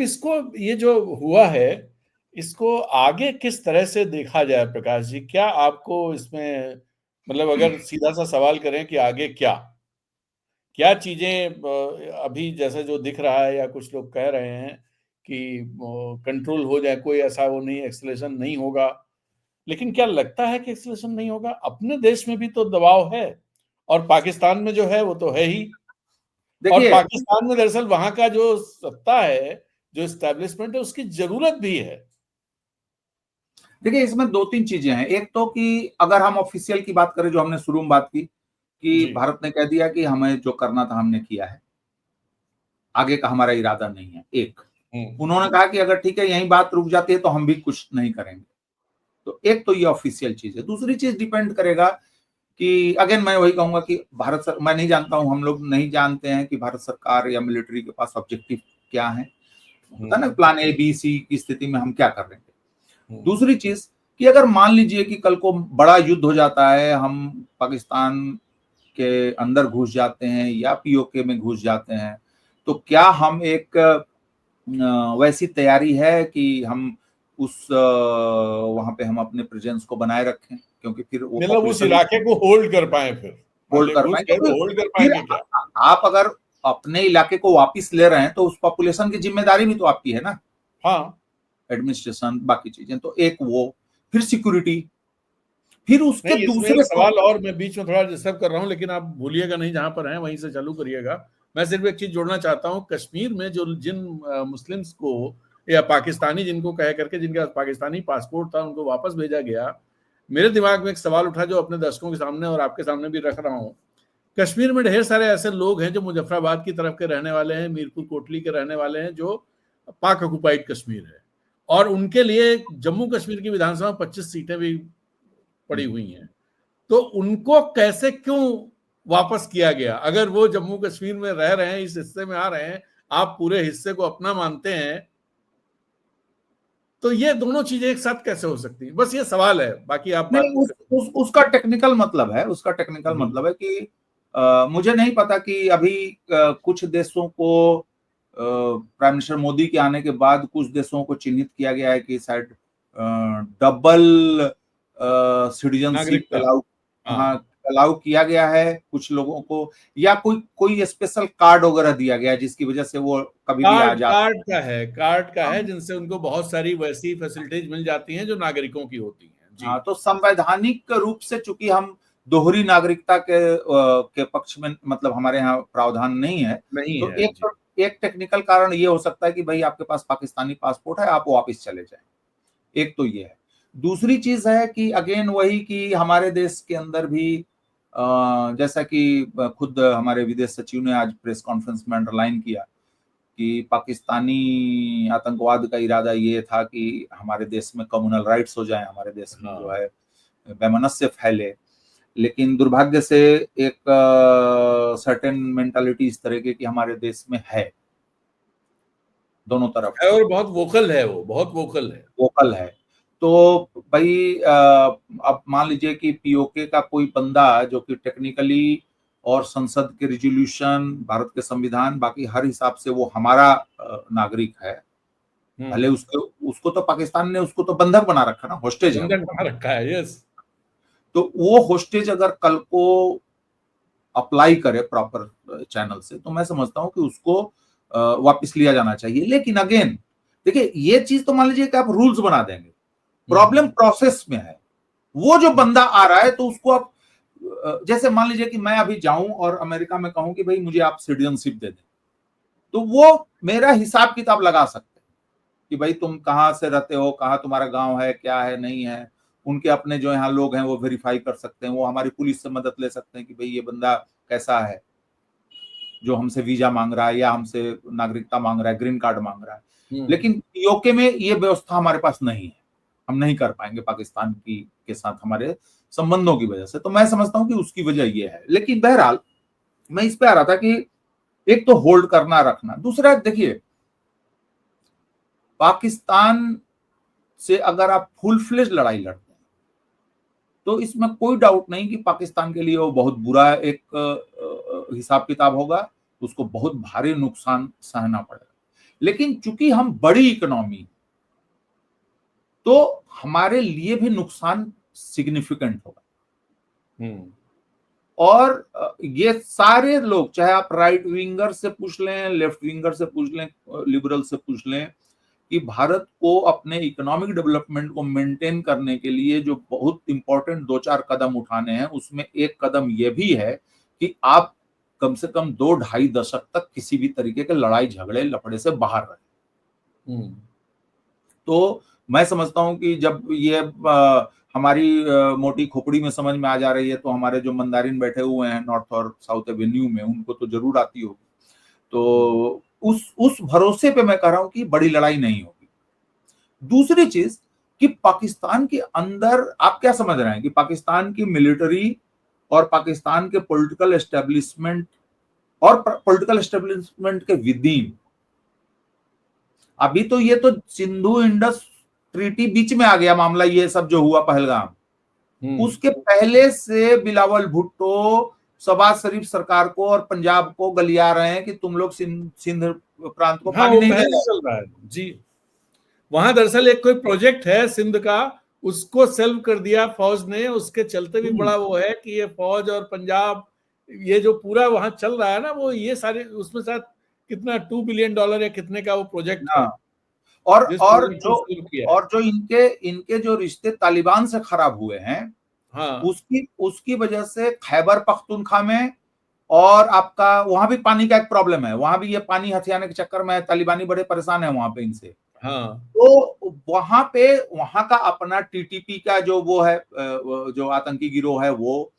इसको ये जो हुआ है इसको आगे किस तरह से देखा जाए प्रकाश जी? क्या आपको इसमें मतलब अगर सीधा सा सवाल करें कि आगे क्या क्या चीजें अभी जैसे जो दिख रहा है या कुछ लोग कह रहे हैं कि कंट्रोल हो जाए, कोई ऐसा वो नहीं, एक्सेलेरेशन नहीं होगा, लेकिन क्या लगता है कि एक्सेलेरेशन नहीं होगा? अपने देश में भी तो दबाव है और पाकिस्तान में जो है वो तो है ही। और देखिए पाकिस्तान में दरअसल वहां का जो सत्ता है, जो एस्टेब्लिशमेंट है, उसकी जरूरत भी है। देखिए इसमें दो तीन चीजें हैं। एक तो कि अगर हम ऑफिशियल की बात करें, जो हमने शुरू में बात की कि जी। भारत ने कह दिया कि हमें जो करना था हमने किया है, आगे का हमारा इरादा नहीं है। एक, उन्होंने कहा कि अगर ठीक है यही बात रुक जाती है तो हम भी कुछ नहीं करेंगे। तो एक तो ये ऑफिशियल चीज है। दूसरी चीज डिपेंड करेगा कि अगेन मैं वही कहूंगा कि मैं नहीं जानता हूं, हम लोग नहीं जानते हैं कि भारत सरकार या मिलिट्री के पास ऑब्जेक्टिव क्या है। होता है ना, प्लान ए बी सी की स्थिति में हम क्या कर रहे हैं। दूसरी चीज कि अगर मान लीजिए कि कल को बड़ा युद्ध हो जाता है, हम पाकिस्तान के अंदर घुस जाते हैं या पीओके में घुस जाते हैं, तो क्या हम एक वैसी तैयारी है कि हम वहां पे हम अपने प्रेजेंस को बनाए रखें, क्योंकि फिर वो मतलब उस पॉपुलेशन इलाके को होल्ड कर पाए, फिर मान होल्ड ले कर घुस पाए। गए क्योंकि तो होल्ड कर फिर पाएंगे क्या? आप अगर अपने इलाके को वापस ले रहे हैं तो उस पॉपुलेशन की जिम्मेदारी भी तो आपकी है ना, हाँ। एडमिनिस्ट्रेशन बाकी चीजें। तो एक वो, फिर सिक्योरिटी, फिर उसके नहीं, इसमें एक दूसरे सवाल और, मैं बीच में थोड़ा डिस्टर्ब कर रहा हूं, लेकिन आप भूलिएगा नहीं, जहां पर हैं वहीं से चालू करिएगा। मैं सिर्फ एक चीज जोड़ना चाहता हूं, कश्मीर में जो जिन मुस्लिम्स को या पाकिस्तानी जिनको कह करके जिनका पाकिस्तानी पासपोर्ट था उनको वापस भेजा गया, मेरे दिमाग में एक सवाल उठा जो अपने दर्शकों के सामने और आपके सामने भी रख रहा हूँ। कश्मीर में ढेर सारे ऐसे लोग हैं जो मुजफ्फराबाद की तरफ के रहने वाले हैं, मीरपुर कोटली के रहने वाले हैं, जो पाक ऑक्युपाइड कश्मीर है, और उनके लिए जम्मू कश्मीर की विधानसभा 25 सीटें भी पड़ी हुई हैं। तो उनको कैसे क्यों वापस किया गया? अगर वो जम्मू कश्मीर में रह रहे हैं, इस हिस्से में आ रहे हैं, आप पूरे हिस्से को अपना मानते हैं, तो ये दोनों चीजें एक साथ कैसे हो सकती हैं? बस ये सवाल है, बाकी आप नहीं, बात उसका टेक्निकल मतलब है, उसका टेक्निकल मतलब है कि मुझे नहीं पता कि अभी कुछ देशों को प्राइम मिनिस्टर मोदी के आने के बाद कुछ देशों को चिन्हित किया गया है कि शायद डबल सिटीजनशिप नागरिकता। अलाउ, हाँ। हाँ अलाउ किया गया है कुछ लोगों को, या कोई कोई स्पेशल कार्ड वगैरह दिया गया है जिसकी वजह से वो कभी भी आ कार्ड जा। कार्ड का है जिनसे उनको बहुत सारी वैसी फैसिलिटीज मिल जाती हैं जो नागरिकों की होती हैं। जी। हाँ, तो संवैधानिक रूप से चूंकि हम दोहरी नागरिकता के पक्ष में, मतलब हमारे यहाँ प्रावधान नहीं है, नहीं तो है। जी। एक टेक्निकल कारण ये हो सकता है कि भाई आपके पास पाकिस्तानी पासपोर्ट है, आप वापस चले जाएं। एक तो ये है। दूसरी चीज है कि अगेन वही कि हमारे देश के अंदर भी जैसा कि खुद हमारे विदेश सचिव ने आज प्रेस कॉन्फ्रेंस में अंडरलाइन किया कि पाकिस्तानी आतंकवाद का इरादा ये था कि हमारे देश में कम्युनल राइट्स हो जाए, हमारे देश में जो है वैमनस्य फैले। लेकिन दुर्भाग्य से एक सर्टेन मेंटालिटी इस तरह की हमारे देश में है, दोनों तरफ है और बहुत वोकल है, वो बहुत वोकल है। वोकल है। तो भाई अब मान लीजिए कि पीओके का कोई बंदा जो कि टेक्निकली और संसद के रिजोल्यूशन, भारत के संविधान, बाकी हर हिसाब से वो हमारा नागरिक है, भले उसको उसको तो पाकिस्तान ने उसको तो बंधक बना रखा ना, होस्टेज है बंधक वो। बना रखा है। यस। तो वो होस्टेज अगर कल को अप्लाई करे प्रॉपर चैनल से, तो मैं समझता हूं कि उसको वापस लिया जाना चाहिए। लेकिन अगेन देखिए, ये चीज तो मान लीजिए कि आप रूल्स बना देंगे, प्रॉब्लम प्रोसेस में है। वो जो बंदा आ रहा है तो उसको आप जैसे मान लीजिए कि मैं अभी जाऊं और अमेरिका में कहूं कि भाई मुझे आप सिटीजनशिप दे दें, तो वो मेरा हिसाब किताब लगा सकते हैं कि भाई तुम कहाँ से रहते हो, कहाँ तुम्हारा गांव है, क्या है नहीं है। उनके अपने जो यहाँ लोग हैं वो वेरीफाई कर सकते हैं, वो हमारी पुलिस से मदद ले सकते हैं कि भाई ये बंदा कैसा है जो हमसे वीजा मांग रहा है या हमसे नागरिकता मांग रहा है, ग्रीन कार्ड मांग रहा है। लेकिन पीओके में ये व्यवस्था हमारे पास नहीं है, हम नहीं कर पाएंगे पाकिस्तान की के साथ हमारे संबंधों की वजह से। तो मैं समझता हूं कि उसकी वजह ये है। लेकिन बहरहाल मैं इस पे आ रहा था कि एक तो होल्ड करना रखना, दूसरा देखिए पाकिस्तान से अगर आप फुल फ्लेज लड़ाई लड़ते हैं तो इसमें कोई डाउट नहीं कि पाकिस्तान के लिए वो बहुत बुरा एक हिसाब किताब होगा, उसको बहुत भारी नुकसान सहना पड़ेगा। लेकिन चूंकि हम बड़ी इकोनॉमी, तो हमारे लिए भी नुकसान सिग्निफिकेंट होगा। और ये सारे लोग, चाहे आप राइट विंगर से पूछ लें, लेफ्ट विंगर से पूछ लें, लिबरल से पूछ लें, कि भारत को अपने इकोनॉमिक डेवलपमेंट को मेंटेन करने के लिए जो बहुत इंपॉर्टेंट 2-4 कदम उठाने हैं, उसमें एक कदम यह भी है कि आप कम से कम 2-2.5 दशक तक किसी भी तरीके के लड़ाई झगड़े लफड़े से बाहर रहे। तो मैं समझता हूं कि जब ये हमारी मोटी खोपड़ी में समझ में आ जा रही है, तो हमारे जो मंदारिन बैठे हुए हैं नॉर्थ और साउथ एवेन्यू में, उनको तो जरूर आती होगी। तो उस भरोसे पे मैं कह रहा हूं कि बड़ी लड़ाई नहीं होगी। दूसरी चीज कि पाकिस्तान के अंदर आप क्या समझ रहे हैं कि पाकिस्तान की मिलिट्री और पाकिस्तान के पॉलिटिकल एस्टेब्लिशमेंट और पॉलिटिकल एस्टेब्लिशमेंट के विदिन, अभी तो ये तो सिंधु इंडस ट्रीटी बीच में आ गया मामला, ये सब जो हुआ पहलगाम, उसके पहले से बिलावल भुट्टो शहबाज शरीफ सरकार को और पंजाब को गलिया रहे हैं कि तुम लोग सिंध प्रांत को पानी नहीं दे रहे। चल रहा है जी। वहां दरअसल एक कोई प्रोजेक्ट है सिंध का, उसको सेल्व कर दिया फौज ने, उसके चलते भी बड़ा वो है कि ये फौज और पंजाब, ये जो पूरा वहां चल रहा है ना, वो ये सारे उसमें साथ कितना $2 बिलियन या कितने का वो प्रोजेक्ट है। और जो इनके जो रिश्ते तालिबान से खराब हुए हैं, हाँ, उसकी वजह से खैबर पख्तूनख्वा में, और आपका वहां भी पानी का एक प्रॉब्लम है, वहां भी ये पानी हथियाने के चक्कर में तालिबानी बड़े परेशान है वहां पे इनसे। हाँ, तो वहां पे वहां का अपना टीटीपी का जो वो है, जो आतंकी गिरोह है, वो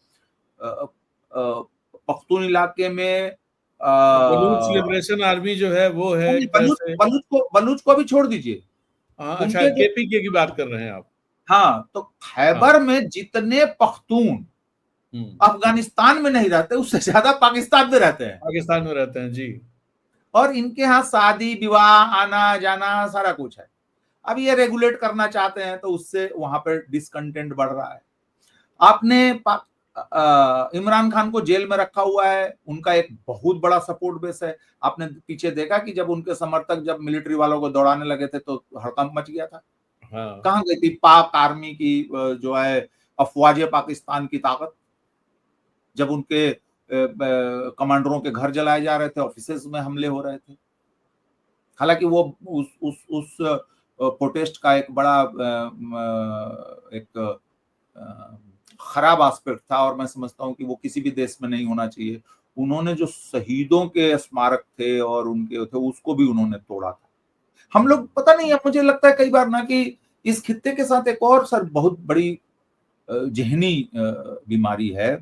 पख्तून इलाके में बलूच लिबरेशन आर्मी जो है वो है एक तरह से। बलूच को भी छोड़ दीजिए। अच्छा, केपीके की बात कर रहे हैं आप? हाँ, तो खैबर में जितने पख्तून अफगानिस्तान में नहीं रहते, उससे ज्यादा पाकिस्तान में रहते हैं। पाकिस्तान में रहते हैं जी। और इनके यहाँ शादी विवाह आना जाना सारा कुछ है। अब ये रेगुलेट करना चाहते हैं, तो उससे वहां पर डिसकंटेंट बढ़ रहा है। आपने इमरान खान को जेल में रखा हुआ है, उनका एक बहुत बड़ा सपोर्ट बेस है। आपने पीछे देखा कि जब उनके समर्थक जब मिलिट्री वालों को दौड़ाने लगे थे, तो हड़कंप मच गया था। हाँ। कहां गई थी पाक आर्मी की जो है अफवाज पाकिस्तान की ताकत, जब उनके कमांडरों के घर जलाए जा रहे थे, ऑफिसेज में हमले हो रहे थे। हालांकि वो उस प्रोटेस्ट का एक बड़ा एक खराब एस्पेक्ट था, और मैं समझता हूं कि वो किसी भी देश में नहीं होना चाहिए। उन्होंने जो शहीदों के स्मारक थे और उनके थे, उसको भी उन्होंने तोड़ा था। हम लोग पता नहीं है, मुझे लगता है कई बार ना कि इस खित्ते के साथ एक और सर बहुत बड़ी जहनी बीमारी है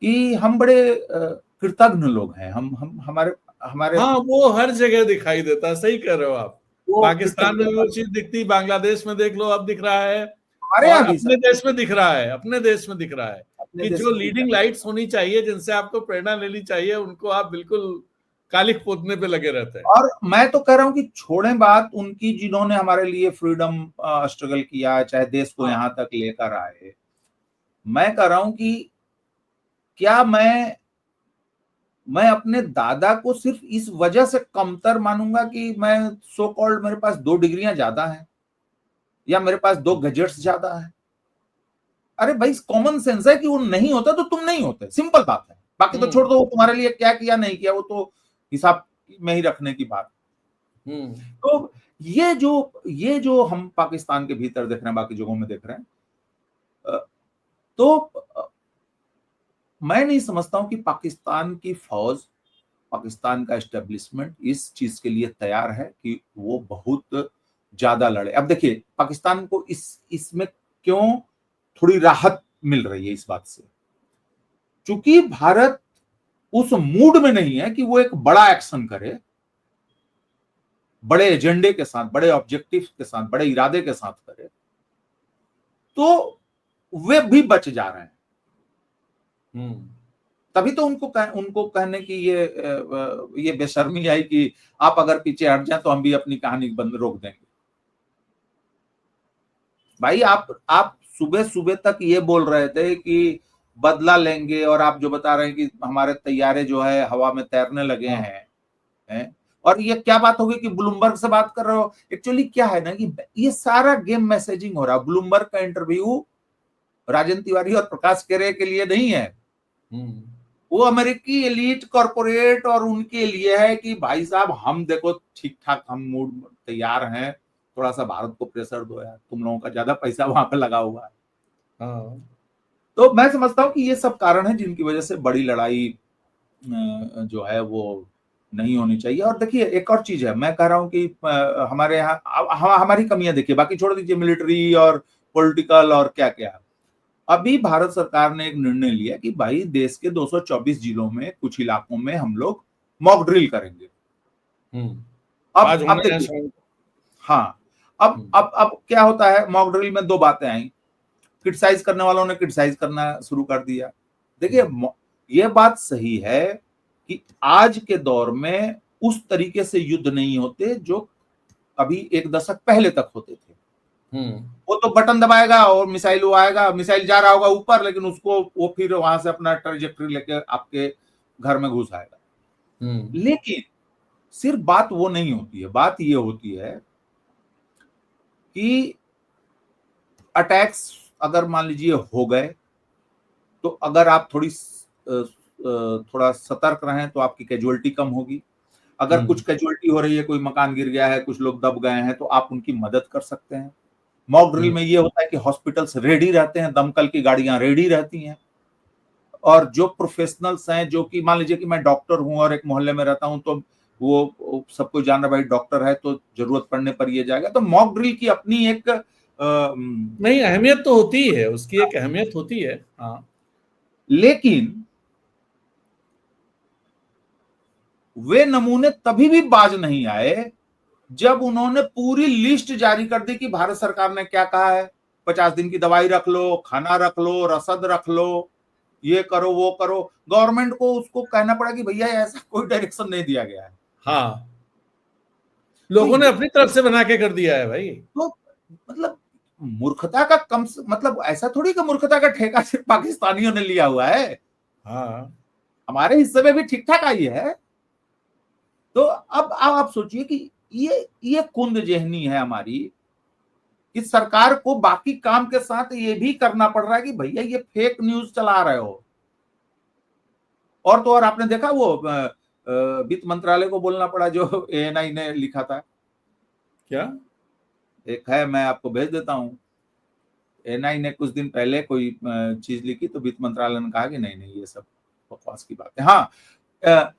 कि हम बड़े कृतज्ञ लोग हैं। हम हमारे हाँ, वो हर जगह दिखाई देता है, सही कह रहे हो आप। पाकिस्तान में वो चीज दिखती, बांग्लादेश में देख लो, अब दिख रहा है, हमारे और यहाँ भी अपने देश में दिख रहा है, अपने देश में दिख रहा है कि जो लीडिंग लाइट्स होनी चाहिए, जिनसे आपको प्रेरणा लेनी चाहिए, उनको आप बिल्कुल कालिख पोतने पे लगे रहते हैं। और मैं तो कह रहा हूं कि छोड़ें बात उनकी जिन्होंने हमारे लिए फ्रीडम स्ट्रगल किया, चाहे देश को यहाँ तक लेकर आए। मैं कह रहा हूं कि क्या मैं अपने दादा को सिर्फ इस वजह से कमतर मानूंगा कि मैं सो कॉल्ड मेरे पास 2 डिग्रियां ज्यादा हैं, या मेरे पास 2 गजेट्स ज्यादा है? अरे भाई, कॉमन सेंस है कि वो नहीं होता तो तुम नहीं होते, सिंपल बात है। बाकी तो छोड़ दो, तुम्हारे लिए क्या किया नहीं किया, वो तो हिसाब में ही रखने की बात। तो ये जो हम पाकिस्तान के भीतर देख रहे हैं, बाकी जगहों में देख रहे हैं, तो मैं नहीं समझता हूं कि पाकिस्तान की फौज, पाकिस्तान का एस्टेब्लिशमेंट इस चीज के लिए तैयार है कि वो बहुत ज्यादा लड़े। अब देखिए, पाकिस्तान को इसमें क्यों थोड़ी राहत मिल रही है इस बात से, क्योंकि भारत उस मूड में नहीं है कि वो एक बड़ा एक्शन करे, बड़े एजेंडे के साथ, बड़े ऑब्जेक्टिव के साथ, बड़े इरादे के साथ करे, तो वे भी बच जा रहे हैं। तभी तो उनको कहने की ये बेशर्मी आई कि आप अगर पीछे हट जाए तो हम भी अपनी कहानी बंद रोक देंगे। भाई, आप सुबह सुबह तक ये बोल रहे थे कि बदला लेंगे, और आप जो बता रहे हैं कि हमारे तैयारे जो है हवा में तैरने लगे हैं, और ये क्या बात होगी कि ब्लूमबर्ग से बात कर रहे हो? एक्चुअली क्या है ना कि ये सारा गेम मैसेजिंग हो रहा है। ब्लूमबर्ग का इंटरव्यू राजन तिवारी और प्रकाश केरे के लिए नहीं है, वो अमेरिकी एलीट कॉर्पोरेट और उनके लिए है कि भाई साहब हम देखो ठीक ठाक, हम मूड तैयार हैं, थोड़ा सा भारत को प्रेशर दो यार, तुम लोगों का ज्यादा पैसा वहां पे लगा हुआ है। हाँ। तो मैं समझता हूँ कि ये सब कारण है जिनकी वजह से बड़ी लड़ाई जो है वो नहीं होनी चाहिए। और देखिए एक और चीज है, मैं कह रहा हूँ कि हमारे यहाँ हमारी कमियां देखिए, बाकी छोड़ दीजिए मिलिट्री और पॉलिटिकल और क्या क्या। अभी भारत सरकार ने एक निर्णय लिया कि भाई देश के 224 जिलों में कुछ इलाकों में हम लोग मॉक ड्रिल करेंगे। आज अब होना है देखिए, हाँ, अब क्या होता है, मॉक ड्रिल में दो बातें आई। क्रिटिसाइज करने वालों ने क्रिटिसाइज करना शुरू कर दिया। देखिए ये बात सही है कि आज के दौर में उस तरीके से युद्ध नहीं होते जो अभी एक दशक पहले तक होते थे। वो तो बटन दबाएगा और मिसाइल वो आएगा, मिसाइल जा रहा होगा ऊपर, लेकिन उसको वो फिर वहां से अपना ट्रेजेक्टरी लेके आपके घर में घुस आएगा। लेकिन सिर्फ बात वो नहीं होती है, बात ये होती है कि अटैक्स अगर मान लीजिए हो गए, तो अगर आप थोड़ा सतर्क रहें तो आपकी कैजुअलिटी कम होगी। अगर कुछ कैजुअलिटी हो रही है, कोई मकान गिर गया है, कुछ लोग दब गए हैं, तो आप उनकी मदद कर सकते हैं। मॉक ड्रिल में ये होता है कि हॉस्पिटल्स रेडी रहते हैं, दमकल की गाड़ियां रेडी रहती हैं, और जो प्रोफेशनल्स हैं, जो कि मान लीजिए कि मैं डॉक्टर हूं और एक मोहल्ले में रहता हूं, तो वो सबको जान रहा भाई डॉक्टर है तो जरूरत पड़ने पर ये जाएगा। तो मॉक ड्रिल की अपनी एक नहीं, अहमियत तो होती है, उसकी एक अहमियत होती है। हाँ, लेकिन वे नमूने तभी भी बाज नहीं आए जब उन्होंने पूरी लिस्ट जारी कर दी कि भारत सरकार ने क्या कहा है, 50 दिन की दवाई रख लो, खाना रख लो, रसद रख लो, ये करो वो करो। गवर्नमेंट को उसको कहना पड़ा कि भैया ऐसा कोई डायरेक्शन नहीं दिया गया है। हाँ, लोगों ने अपनी तरफ से बना के कर दिया है भाई। तो मतलब मूर्खता का मतलब ऐसा थोड़ी कि मूर्खता का ठेका सिर्फ पाकिस्तानियों ने लिया हुआ है, हाँ, हमारे हिस्से में भी ठीक ठाक आई है। तो अब आप सोचिए कि ये कुंद जहनी है हमारी कि सरकार को बाकी काम के साथ ये भी करना पड़ रहा है कि भैया ये फेक न्यूज चला रहे हो। और तो और आपने देखा वो वित्त मंत्रालय को बोलना पड़ा जो एएनआई ने लिखा था। क्या? एक है, मैं आपको भेज देता हूं। एएनआई ने कुछ दिन पहले कोई चीज लिखी तो वित्त मंत्रालय ने कहा कि नहीं नहीं ये सब बकवास की बात है। हाँ,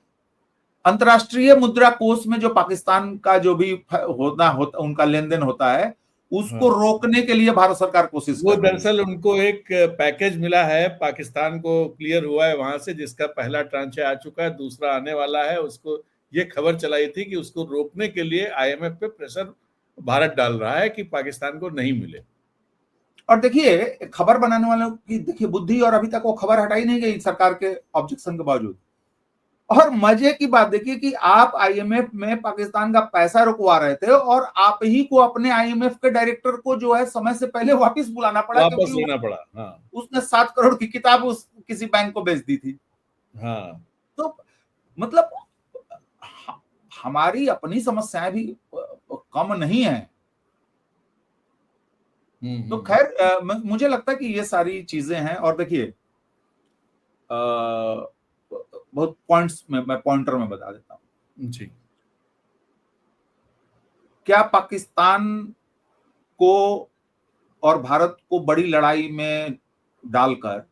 अंतर्राष्ट्रीय मुद्रा कोष में जो पाकिस्तान का जो भी होता उनका लेन देन होता है, उसको रोकने के लिए भारत सरकार कोशिश वो कर रही है। दरअसल उनको एक पैकेज मिला है, पाकिस्तान को क्लियर हुआ है वहां से, जिसका पहला ट्रांचे आ चुका है, दूसरा आने वाला है। उसको ये खबर चलाई थी कि उसको रोकने के लिए आईएमएफ पे प्रेशर भारत डाल रहा है कि पाकिस्तान को नहीं मिले। और देखिए खबर बनाने वालों की देखिए बुद्धि, और अभी तक वो खबर हटाई नहीं गई सरकार के ऑब्जेक्शन के बावजूद। और मजे की बात देखिए कि आप आईएमएफ में पाकिस्तान का पैसा रुकवा रहे थे और आप ही को अपने आईएमएफ के डायरेक्टर को जो है समय से पहले वापस बुलाना पड़ा, वापस क्योंकि लेना पड़ा। हाँ, उसने 7 करोड़ की किताब उस किसी बैंक को बेच दी थी। हाँ। तो मतलब हमारी अपनी समस्याएं भी कम नहीं है। तो खैर मुझे लगता है कि ये सारी चीजें हैं। और देखिए बहुत पॉइंट्स में मैं पॉइंटर में बता देता हूं जी। क्या पाकिस्तान को और भारत को बड़ी लड़ाई में डालकर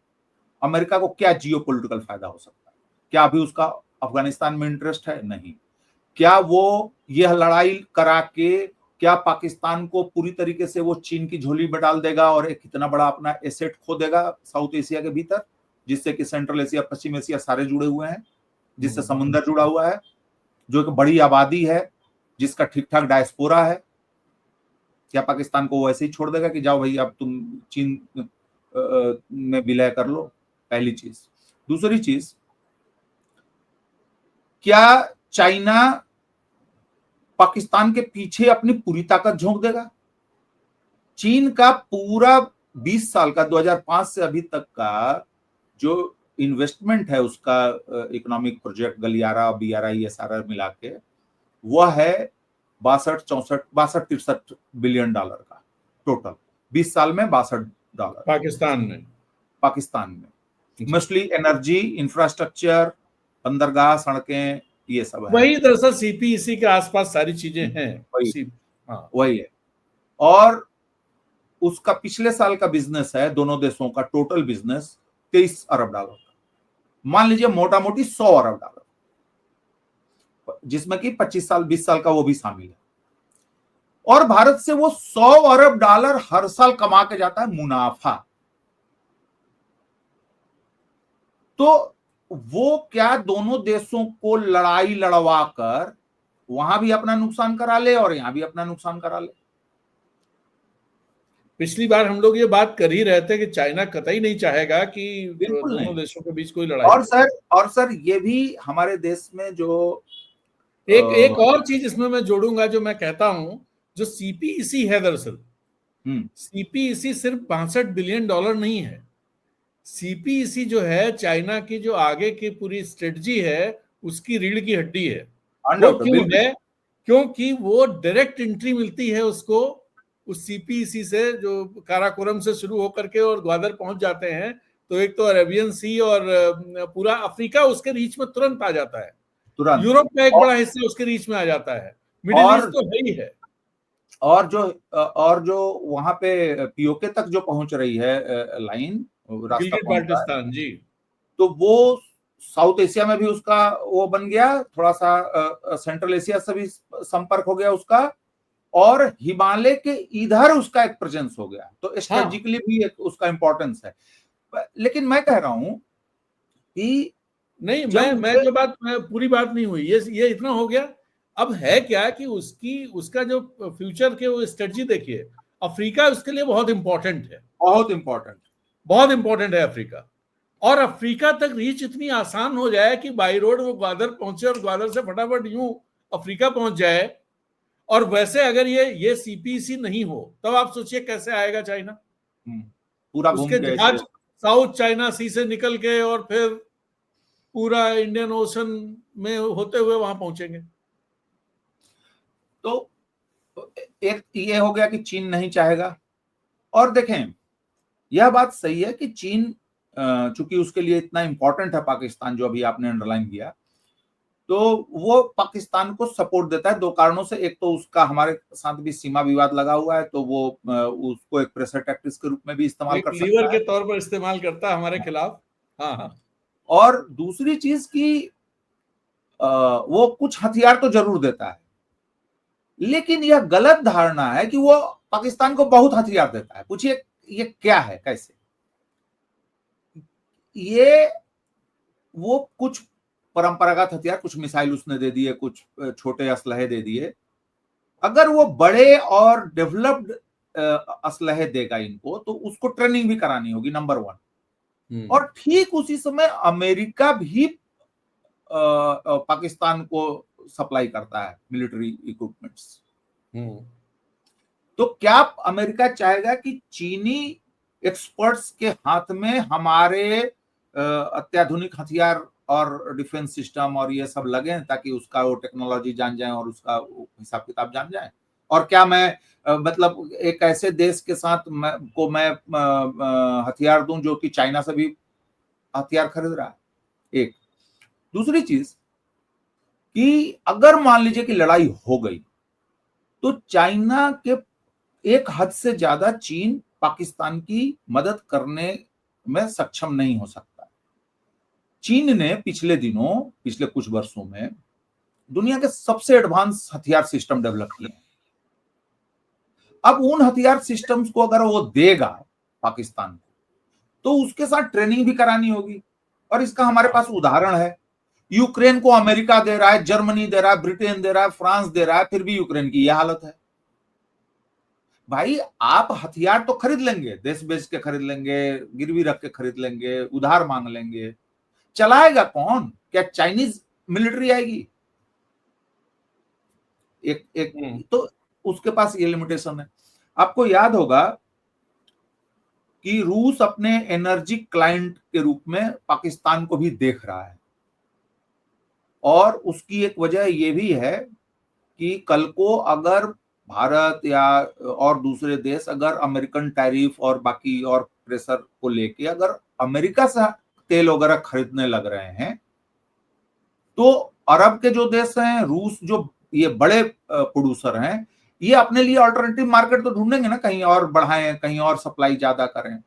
अमेरिका को क्या जियोपॉलिटिकल फायदा हो सकता है? क्या अभी उसका अफगानिस्तान में इंटरेस्ट है? नहीं। क्या वो यह लड़ाई करा के क्या पाकिस्तान को पूरी तरीके से वो चीन की झोली में डाल देगा और एक इतना बड़ा अपना एसेट खो देगा साउथ एशिया के भीतर, जिससे कि सेंट्रल एशिया, पश्चिम एशिया सारे जुड़े हुए हैं, जिससे समुद्र जुड़ा हुआ है, जो एक बड़ी आबादी है, जिसका ठीक ठाक डायस्पोरा है? क्या पाकिस्तान को वो ऐसे ही छोड़ देगा कि जाओ भाई अब तुम चीन में विलय कर लो? पहली चीज। दूसरी चीज, क्या चाइना पाकिस्तान के पीछे अपनी पूरी ताकत झोंक देगा? चीन का पूरा 20 साल का 2005 से अभी तक का जो इन्वेस्टमेंट है उसका इकोनॉमिक प्रोजेक्ट गलियारा बीआरआई ये सारा मिला के वह है 62-63 बिलियन डॉलर का टोटल, 20 साल में $62 पाकिस्तान में। मोस्टली एनर्जी, इंफ्रास्ट्रक्चर, बंदरगाह, सड़कें, ये सब है। वही दरअसल सीपीईसी के आसपास सारी चीजें हैं। वही है। और उसका पिछले साल का बिजनेस है दोनों देशों का, टोटल बिजनेस $23 अरब का, मान लीजिए मोटा मोटी $100 अरब, जिसमें कि 25 साल 20 साल का वो भी शामिल है। और भारत से वो $100 अरब हर साल कमा के जाता है मुनाफा। तो वो क्या दोनों देशों को लड़ाई लड़वा कर वहां भी अपना नुकसान करा ले और यहां भी अपना नुकसान करा ले? पिछली बार हम लोग ये बात कर ही रहे थे कि चाइना कतई नहीं चाहेगा कि दोनों देशों के बीच कोई लड़ाई। और सर ये भी हमारे देश में जो एक और चीज इसमें मैं जोड़ूंगा, जो मैं कहता हूं, जो सीपीईसी है दरअसल, सीपीईसी सिर्फ $62 बिलियन नहीं है। सीपीईसी जो है चाइना की जो आगे की पूरी स्ट्रेटजी है उसकी रीढ़ की हड्डी है। वो क्यों है? क्योंकि वो डायरेक्ट एंट्री मिलती है उसको उस सीपीईसी से, जो काराकोरम से शुरू होकर के और ग्वादर पहुंच जाते हैं। तो एक तो अरेबियन सी और पूरा अफ्रीका उसके रीच में तुरंत आ जाता है, यूरोप का एक बड़ा हिस्सा उसके रीच में आ जाता है, मिडिल ईस्ट तो है ही है। और जो वहां पे पीओके तक जो पहुंच रही है लाइन, रास्ता बाल्टिस्तान जी, तो वो साउथ एशिया में भी उसका वो बन गया, थोड़ा सा सेंट्रल एशिया से भी संपर्क हो गया उसका, और हिमालय के इधर उसका एक प्रेजेंस हो गया। तो स्ट्रेटेजिकली भी एक उसका इंपॉर्टेंस है। लेकिन मैं कह रहा हूं कि नहीं, मैं जो बात, पूरी बात नहीं हुई, ये इतना हो गया। अब है क्या कि उसका जो फ्यूचर के वो स्ट्रेटजी देखिए, अफ्रीका उसके लिए बहुत इंपॉर्टेंट है, बहुत इंपॉर्टेंट है अफ्रीका। और अफ्रीका तक रीच इतनी आसान हो जाए कि बाई रोड वो ग्वादर पहुंचे और ग्वादर से फटाफट यूं अफ्रीका पहुंच जाए। और वैसे अगर ये सीपीसी नहीं हो तब आप सोचिए कैसे आएगा चाइना, पूरा उसके जहाज साउथ चाइना सी से निकल के और फिर पूरा इंडियन ओशन में होते हुए वहां पहुंचेंगे। तो एक ये हो गया कि चीन नहीं चाहेगा। और देखें, यह बात सही है कि चीन चूंकि उसके लिए इतना इंपॉर्टेंट है पाकिस्तान, जो अभी आपने अंडरलाइन किया, तो वो पाकिस्तान को सपोर्ट देता है 2 कारणों से। एक तो उसका हमारे साथ भी सीमा विवाद लगा हुआ है, तो वो उसको एक प्रेशर टैक्टिक्स के रूप में भी इस्तेमाल कर सकता है, लीवर के तौर पर इस्तेमाल करता है हमारे खिलाफ। हाँ। और दूसरी चीज की वो कुछ हथियार तो जरूर देता है, लेकिन यह गलत धारणा है कि वो पाकिस्तान को बहुत हथियार देता है। पूछिए ये क्या है, कैसे? ये वो कुछ परंपरागत हथियार, कुछ मिसाइल उसने दे दिए, कुछ छोटे असलहे दे दिए। अगर वो बड़े और डेवलप्ड असलहे देगा इनको, तो उसको ट्रेनिंग भी करानी होगी, नंबर 1। और ठीक उसी समय अमेरिका भी पाकिस्तान को सप्लाई करता है मिलिट्री इक्विपमेंट्स। तो क्या अमेरिका चाहेगा कि चीनी एक्सपर्ट्स के हाथ में हमारे अत्याधुनिक हथियार और डिफेंस सिस्टम और ये सब लगे, ताकि उसका वो टेक्नोलॉजी जान जाए और उसका हिसाब किताब जान जाए? और क्या मैं मतलब एक ऐसे देश के साथ मैं हथियार दूं जो कि चाइना से भी हथियार खरीद रहा है? एक। दूसरी चीज कि अगर मान लीजिए कि लड़ाई हो गई, तो चाइना के एक हद से ज्यादा चीन पाकिस्तान की मदद करने में सक्षम नहीं हो सकता। चीन ने पिछले कुछ वर्षों में दुनिया के सबसे एडवांस हथियार सिस्टम डेवलप किए हैं। अब उन हथियार सिस्टम्स को अगर वो देगा पाकिस्तान को, तो उसके साथ ट्रेनिंग भी करानी होगी। और इसका हमारे पास उदाहरण है, यूक्रेन को अमेरिका दे रहा है, जर्मनी दे रहा है, ब्रिटेन दे रहा है, फ्रांस दे रहा है, फिर भी यूक्रेन की यह हालत है। भाई आप हथियार तो खरीद लेंगे, देश बेच के खरीद लेंगे, गिरवी रख के खरीद लेंगे, उधार मांग लेंगे, चलाएगा कौन? क्या चाइनीज मिलिट्री आएगी? एक तो उसके पास ये लिमिटेशन है। आपको याद होगा कि रूस अपने एनर्जी क्लाइंट के रूप में पाकिस्तान को भी देख रहा है, और उसकी एक वजह यह भी है कि कल को अगर भारत या और दूसरे देश अगर अमेरिकन टैरिफ और बाकी और प्रेशर को लेके अगर अमेरिका से तेल वगैरह खरीदने लग रहे हैं, तो अरब के जो देश हैं, रूस जो ये बड़े प्रोड्यूसर हैं, ये अपने लिए अल्टरनेटिव मार्केट तो ढूंढेंगे ना, कहीं और बढ़ाएं, कहीं और सप्लाई ज्यादा करें।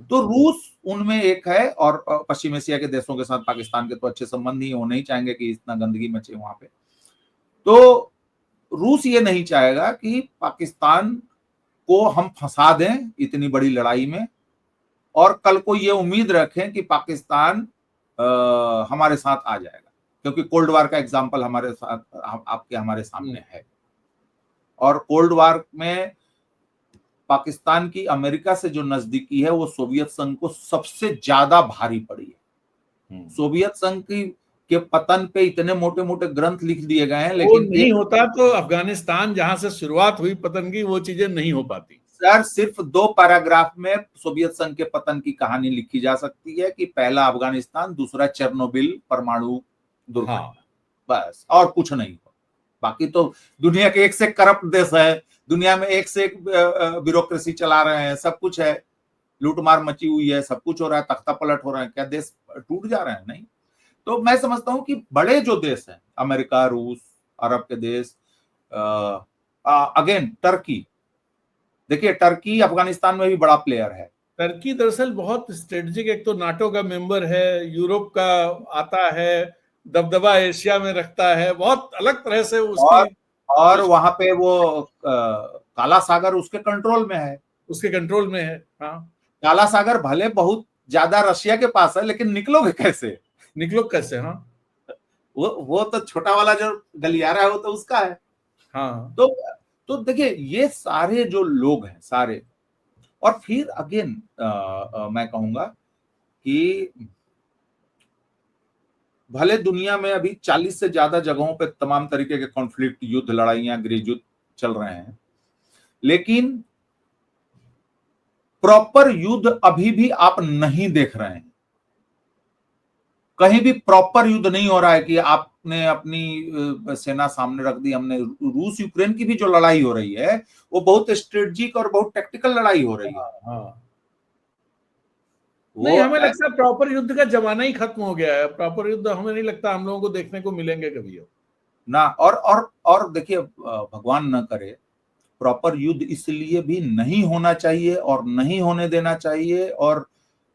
तो रूस उनमें एक है, और पश्चिम एशिया के देशों के साथ पाकिस्तान के तो अच्छे संबंध ही, वो नहीं चाहेंगे कि इतना गंदगी मचे वहां पे। तो रूस ये नहीं चाहेगा कि पाकिस्तान को हम फंसा दें इतनी बड़ी लड़ाई में, और कल को ये उम्मीद रखें कि पाकिस्तान हमारे साथ आ जाएगा, क्योंकि कोल्ड वार का एग्जाम्पल हमारे साथ आपके हमारे सामने है। और कोल्ड वार में पाकिस्तान की अमेरिका से जो नजदीकी है वो सोवियत संघ को सबसे ज्यादा भारी पड़ी है। सोवियत संघ के पतन पे इतने मोटे मोटे ग्रंथ लिख दिए गए हैं, लेकिन नहीं होता तो अफगानिस्तान जहां से शुरुआत हुई पतन की, वो चीजें नहीं हो पाती। सर सिर्फ 2 पैराग्राफ में सोवियत संघ के पतन की कहानी लिखी जा सकती है कि पहला अफगानिस्तान, दूसरा चेरनोबिल परमाणु दुर्घटना। हाँ। बस, और कुछ नहीं। बाकी तो दुनिया के एक से करप्ट देश है, दुनिया में एक से एक ब्यूरोक्रेसी चला रहे हैं, सब कुछ है, लूटमार मची हुई है, सब कुछ हो रहा है, तख्ता पलट हो रहा है, क्या देश टूट जा रहे हैं? नहीं। तो मैं समझता हूं कि बड़े जो देश हैं, अमेरिका, रूस, अरब के देश, अगेन टर्की, देखिए टर्की अफगानिस्तान में भी बड़ा प्लेयर है। टर्की दरअसल बहुत स्ट्रेटेजिक, एक तो नाटो का मेंबर है, यूरोप का आता है, दबदबा एशिया में रखता है, बहुत अलग तरह से उसकी और वहां पे वो काला सागर उसके कंट्रोल में है, उसके कंट्रोल में है। हाँ, काला सागर भले बहुत ज्यादा रशिया के पास है, लेकिन निकलोगे कैसे? निकलो कैसे? हाँ, वो तो छोटा वाला जो गलियारा है वो तो उसका है। हाँ, तो देखिए ये सारे जो लोग हैं सारे, और फिर अगेन मैं कहूंगा कि भले दुनिया में अभी 40 से ज्यादा जगहों पे तमाम तरीके के कॉन्फ्लिक्ट, युद्ध, लड़ाइयां, गृह युद्ध चल रहे हैं, लेकिन प्रॉपर युद्ध अभी भी आप नहीं देख रहे हैं। कहीं भी प्रॉपर युद्ध नहीं हो रहा है कि आपने अपनी सेना सामने रख दी। हमने रूस यूक्रेन की भी जो लड़ाई हो रही है वो बहुत स्ट्रेटेजिक और बहुत टेक्टिकल लड़ाई हो रही है। हाँ। नहीं, हमें लगता है प्रॉपर युद्ध का जमाना ही खत्म हो गया है। प्रॉपर युद्ध हमें नहीं लगता हम लोगों को देखने को मिलेंगे कभी ना। और देखिए, भगवान न करे, प्रॉपर युद्ध इसलिए भी नहीं होना चाहिए और नहीं होने देना चाहिए, और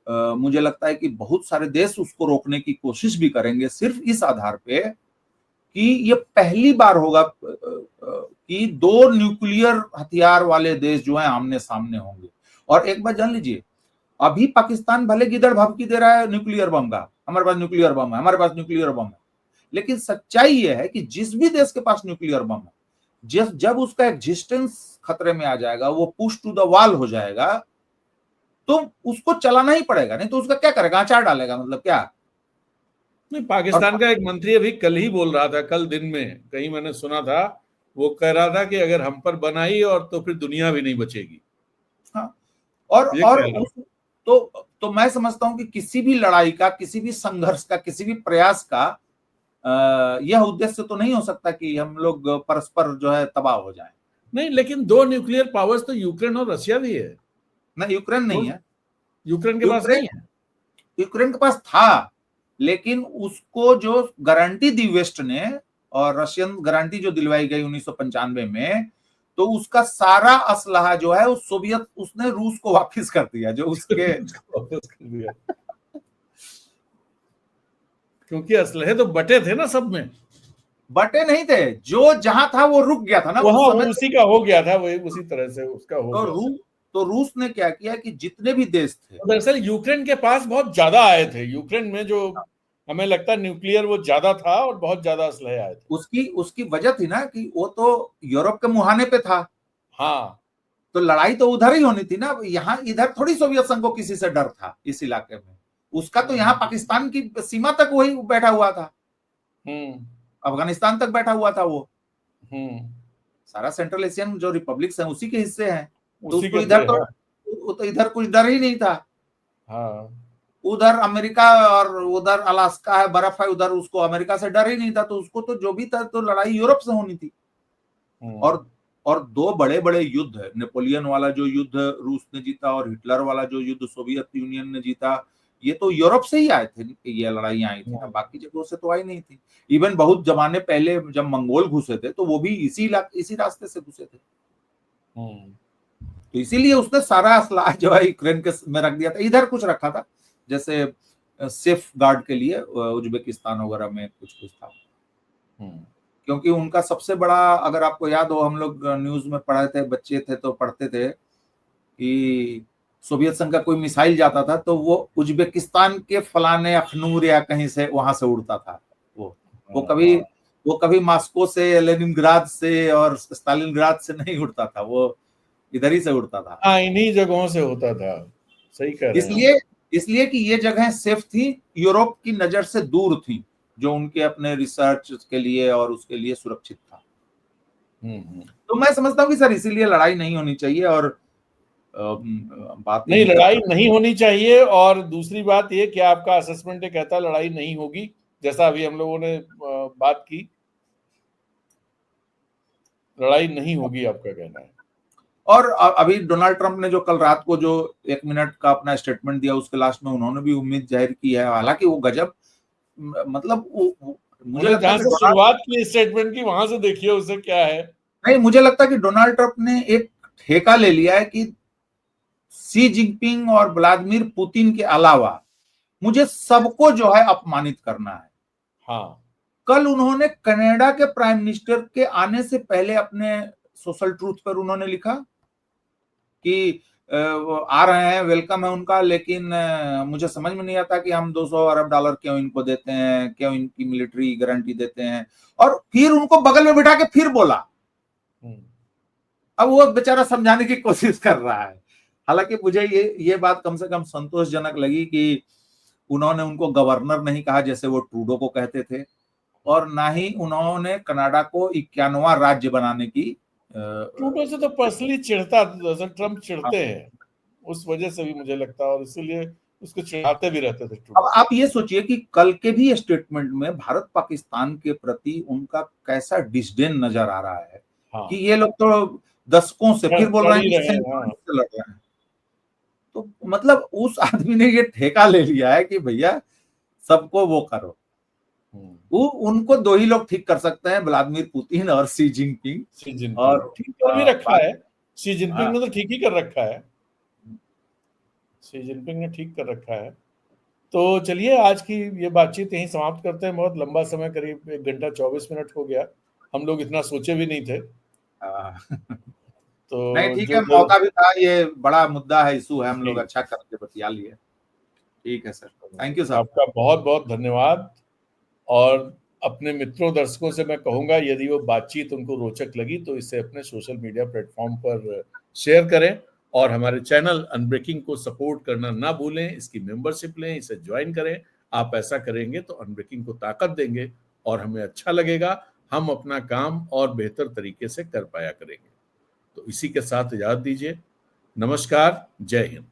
मुझे लगता है कि बहुत सारे देश उसको रोकने की कोशिश भी करेंगे, सिर्फ इस आधार पे कि ये पहली बार होगा कि 2 न्यूक्लियर हथियार वाले देश जो है आमने सामने होंगे। और एक बात जान लीजिए, अभी पाकिस्तान भले गिदड़ भभकी दे रहा है न्यूक्लियर बम का, हमारे पास न्यूक्लियर बम है, हमारे पास न्यूक्लियर बम है, लेकिन सच्चाई यह है कि जिस भी देश के पास न्यूक्लियर बम है, जब उसका एग्जिस्टेंस खतरे में आ जाएगा, वो पुश टू द वॉल हो जाएगा, तो उसको चलाना ही पड़ेगा, नहीं तो उसका क्या करेगा? अचार डालेगा, मतलब क्या? नहीं, पाकिस्तान का एक मंत्री अभी कल ही बोल रहा था, कल दिन में कहीं मैंने सुना था, वो कह रहा था कि अगर हम पर बनाई और तो फिर दुनिया भी नहीं बचेगी। हाँ, और तो मैं समझता हूं कि किसी भी लड़ाई का, किसी भी संघर्ष का, किसी भी प्रयास का यह उद्देश्य तो नहीं हो सकता कि हम लोग परस्पर जो है तबाह हो जाएं। नहीं, लेकिन 2 न्यूक्लियर पावर्स तो यूक्रेन और रशिया भी है ना। यूक्रेन नहीं है, यूक्रेन के पास नहीं है। यूक्रेन के पास था, लेकिन उसको जो गारंटी दी वेस्ट ने, और रशियन गारंटी जो दिलवाई गई 1995 में, तो उसका सारा असलहा जो है उस सोवियत, उसने रूस को वापस कर दिया, जो उसके वापस कर दिया क्योंकि असलहे तो बटे थे ना, सब में बटे नहीं थे, जो जहां था वो रुक गया था ना, उस समय उसी का हो गया था, वो उसी तरह से उसका हो गया। तो रूस ने क्या किया कि जितने भी देश थे, दरअसल यूक्रेन के पास बहुत ज्यादा आए थे, यूक्रेन में जो हमें लगता है न्यूक्लियर वो ज्यादा था और बहुत ज्यादा असलहे आए थे। उसकी वजह थी ना कि वो तो यूरोप के मुहाने पे था। हाँ, तो लड़ाई तो उधर ही होनी थी ना, यहाँ इधर थोड़ी सोवियत संघ को किसी से डर था इस इलाके में। उसका तो यहाँ पाकिस्तान की सीमा तक वही बैठा हुआ था, अफगानिस्तान तक बैठा हुआ था वो। सारा सेंट्रल एशियन जो रिपब्लिक्स हैं उसी के हिस्से हैं, तो उसको इधर तो इधर कुछ डर ही नहीं था। हाँ, उधर अमेरिका और उधर अलास्का है, बर्फ है उधर, उसको अमेरिका से डर ही नहीं था, तो उसको तो जो भी था तो लड़ाई यूरोप से होनी थी। और दो बड़े बड़े युद्ध है, नेपोलियन वाला जो युद्ध रूस ने जीता और हिटलर वाला जो युद्ध सोवियत यूनियन ने जीता, ये तो यूरोप से ही आए थे, ये लड़ाइयां आई थी ना, बाकी जगहों से तो आई नहीं थी। इवन बहुत जमाने पहले जब मंगोल घुसे थे तो वो भी इसी रास्ते से घुसे थे। तो इसीलिए उसने सारा असलाह जो है यूक्रेन के में रख दिया था, इधर कुछ रखा था जैसे सेफ गार्ड के लिए उज्बेकिस्तान वगैरह में कुछ था। क्योंकि उनका सबसे बड़ा, अगर आपको याद हो, हम लोग न्यूज में पढ़े थे, बच्चे थे तो पढ़ते थे कि सोवियत संघ का कोई मिसाइल जाता था तो वो उज्बेकिस्तान के फलाने अखनूर या कहीं से वहां से उड़ता था। वो कभी मॉस्को से, लेनिनग्राद से और स्टालिनग्राद से नहीं उड़ता था, वो इधर ही से उड़ता था। हाँ, इन्हीं जगहों से होता था। सही कह रहे हैं। इसलिए कि ये जगह सेफ थी, यूरोप की नजर से दूर थी, जो उनके अपने रिसर्च के लिए और उसके लिए सुरक्षित था। तो मैं समझता हूँ कि सर इसीलिए लड़ाई नहीं होनी चाहिए। और बात नहीं, लड़ाई नहीं होनी चाहिए। और दूसरी बात ये, क्या आपका असेसमेंट कहता है लड़ाई नहीं होगी, जैसा अभी हम लोगों ने बात की, लड़ाई नहीं होगी आपका कहना है? और अभी डोनाल्ड ट्रंप ने जो कल रात को जो 1 मिनट का अपना स्टेटमेंट दिया, उसके लास्ट में उन्होंने भी उम्मीद जाहिर की है। हालांकि वो गजब, मतलब मुझे लगता है शुरुआत की स्टेटमेंट की, वहां से देखिए उसे क्या है। नहीं, मुझे लगता है कि डोनाल्ड ट्रंप ने एक ठेका ले लिया है कि शी जिनपिंग और व्लादिमीर पुतिन के अलावा मुझे सबको जो है अपमानित करना है। हाँ, कल उन्होंने कनाडा के प्राइम मिनिस्टर के आने से पहले अपने सोशल ट्रूथ पर उन्होंने लिखा कि आ रहे हैं, वेलकम है उनका, लेकिन मुझे समझ में नहीं आता कि हम 200 अरब डॉलर क्यों इनको देते हैं, क्यों इनकी मिलिट्री गारंटी देते हैं। और फिर उनको बगल में बिठा के फिर बोला। अब वो बेचारा समझाने की कोशिश कर रहा है। हालांकि मुझे ये बात कम से कम संतोषजनक लगी कि उन्होंने उनको गवर्नर नहीं कहा जैसे वो ट्रूडो को कहते थे, और ना ही उन्होंने कनाडा को 91वां राज्य बनाने की। ट्रूडो से तो पर्सनली चिढ़ता, ट्रम्प चिढ़ते हैं, उस वजह से भी मुझे लगता है, और इसीलिए उसको चिढ़ाते भी रहते थे। अब आप ये सोचिए कि कल के भी स्टेटमेंट में भारत पाकिस्तान के प्रति उनका कैसा डिस्डेन नजर आ रहा है। हाँ। कि ये लोग तो दशकों से, फिर बोल रहे हैं कि से लड़ रहे हैं। तो मतलब उस आदमी ने ये ठेका ले लिया है कि भैया सबको वो करो। उनको दो ही लोग ठीक कर सकते हैं, व्लादिमीर पुतिन और शी जिनपिंग। और ठीक कर भी रखा है, शी जिनपिंग ने तो ठीक ही कर रखा है, शी जिनपिंग ने ठीक कर रखा है। तो चलिए आज की ये बातचीत यहीं समाप्त करते हैं। बहुत लंबा समय, करीब 1 घंटा 24 मिनट हो गया, हम लोग इतना सोचे भी नहीं थे। तो नहीं, ठीक है, मौका भी था, ये बड़ा मुद्दा है, इशू है, हम लोग अच्छा करके बतिया लिए। ठीक है सर, थैंक यू सर, आपका बहुत बहुत धन्यवाद। और अपने मित्रों, दर्शकों से मैं कहूंगा, यदि वो बातचीत उनको रोचक लगी तो इसे अपने सोशल मीडिया प्लेटफॉर्म पर शेयर करें, और हमारे चैनल अनब्रेकिंग को सपोर्ट करना ना भूलें। इसकी मेंबरशिप लें, इसे ज्वाइन करें। आप ऐसा करेंगे तो अनब्रेकिंग को ताकत देंगे और हमें अच्छा लगेगा, हम अपना काम और बेहतर तरीके से कर पाया करेंगे। तो इसी के साथ इजाजत दीजिए। नमस्कार, जय हिंद।